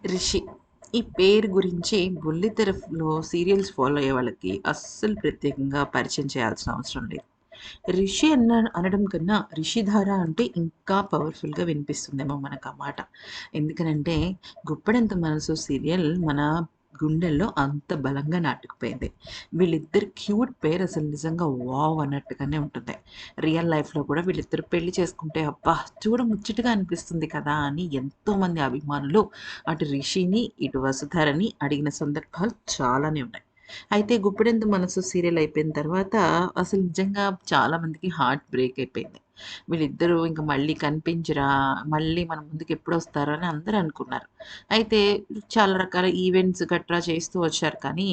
రిషి. ఈ పేరు గురించి బుల్లితెరలో సీరియల్స్ ఫాలో అయ్యే వాళ్ళకి అస్సలు ప్రత్యేకంగా పరిచయం చేయాల్సిన అవసరం లేదు. రిషి అనడం కన్నా రిషిధార అంటే ఇంకా పవర్‌ఫుల్‌గా వినిపిస్తుందేమో మనకు ఆ మాట. ఎందుకనంటే 'గుప్పెడంత మనసు' సీరియల్ మన గుండెల్లో అంత బలంగా నాటుకుపోయింది. వీళ్ళిద్దరి క్యూట్ పేరు అసలు నిజంగా వావ్! అన్నట్టుగానే ఉంటుంది. రియల్ లైఫ్‌లో కూడా వీళ్ళిద్దరు పెళ్లి చేసుకుంటే అబ్బా! చూడ ముచ్చటగా అనిపిస్తుంది కదా! అని ఎంతోమంది అభిమానులు అటు రిషిని, ఇటు వసుధరని అడిగిన సందర్భాలు చాలానే ఉన్నాయి. అయితే 'గుప్పెడంత మనసు' సీరియల్ అయిపోయిన తర్వాత అసలు నిజంగా చాలా మందికి హార్ట్ బ్రేక్ అయిపోయింది. వీళ్ళిద్దరూ ఇంక మళ్ళీ కనిపించరా, మళ్ళీ మన ముందుకెప్పుడొస్తారా అని అందరూ అనుకున్నారు. అయితే చాలా రకాల ఈవెంట్స్ గట్రా చేస్తూ వచ్చారు కానీ,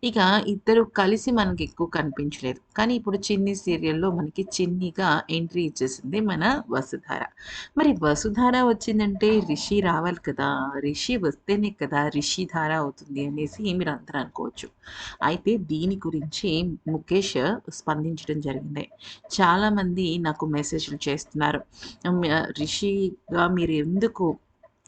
ఇక ఇద్దరు కలిసి మనకెక్కువ కనిపించలేదు. కానీ ఇప్పుడు 'చిన్ని' సీరియల్‌లో మనకి చిన్నిగా ఎంట్రీ ఇచ్చేసింది మన వసుధార. మరి వసుధార వచ్చిందంటే రిషి రావాలి కదా! రిషి వస్తేనే కదా రిషిధార అవుతుంది అనేసి మీరందరూ అనుకోవచ్చు. అయితే దీని గురించి ముఖేష్ స్పందించడం జరిగింది. చాలామంది నాకు మెసేజ్‌లు చేస్తున్నారు. రిషిగా మీరెందుకు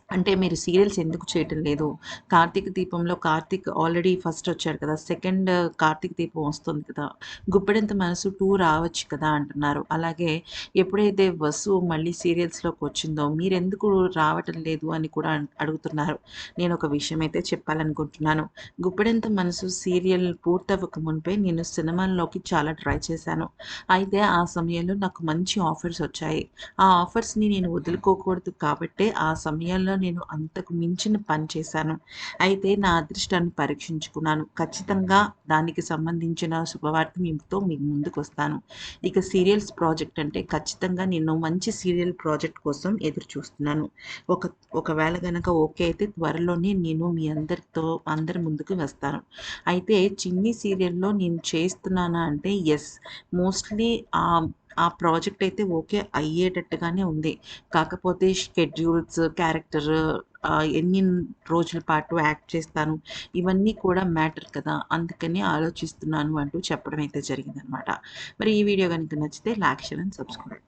అంటే మీరు సీరియల్స్ ఎందుకు చేయటం లేదు? 'కార్తీక దీపంలో' కార్తీక్ ఆల్రెడీ ఫస్ట్ వచ్చాడు కదా! సెకండ్ 'కార్తీక దీపం' వస్తుంది కదా! 'గుప్పెడంత మనసు 2' రావచ్చు కదా! అంటున్నారు. అలాగే ఎప్పుడైతే 'వసు' మళ్ళీ సీరియల్స్‌లోకొచ్చిందో మీరెందుకు రావటం లేదు అని కూడా అడుగుతున్నారు. నేనొక విషయం అయితే చెప్పాలనుకుంటున్నాను. 'గుప్పెడంత మనసు' సీరియల్ పూర్తవ్వక మునుపే నేను సినిమాల్లోకి చాలా ట్రై చేశాను. అయితే ఆ సమయంలో నాకు మంచి ఆఫర్స్ వచ్చాయి. ఆ ఆఫర్స్‌ని నేను వదులుకోకూడదు కాబట్టే, ఆ సమయంలో నేను అంతకు మించిన పని చేశాను. అయితే నా అదృష్టాన్ని పరీక్షించుకున్నాను. ఖచ్చితంగా దానికి సంబంధించిన శుభవార్త మీతో మీ ముందుకొస్తాను. ఇక సీరియల్స్ ప్రాజెక్ట్ అంటే ఖచ్చితంగా నేను మంచి సీరియల్ ప్రాజెక్ట్ కోసం ఎదురు చూస్తున్నాను. ఒక ఒకవేళ గనక ఓకే అయితే త్వరలోనే నేను మీ అందరి ముందుకు వస్తాను. అయితే 'చిన్ని' సీరియల్‌లో నేను చేస్తున్నానా అంటే యెస్. మోస్ట్‌లీ ఆ ప్రాజెక్ట్ అయితే ఓకే అయ్యేటట్టుగానే ఉంది. కాకపోతే షెడ్యూల్స్, క్యారెక్టర్ ఎన్ని రోజుల పాటు యాక్ట్ చేస్తాను, ఇవన్నీ కూడా మ్యాటర్ కదా! అందుకని ఆలోచిస్తున్నాను అంటూ చెప్పడం అయితే జరిగిందనమాట. మరి ఈ వీడియో గనుక నచ్చితే లైక్, షేర్ అండ్ సబ్స్క్రైబ్.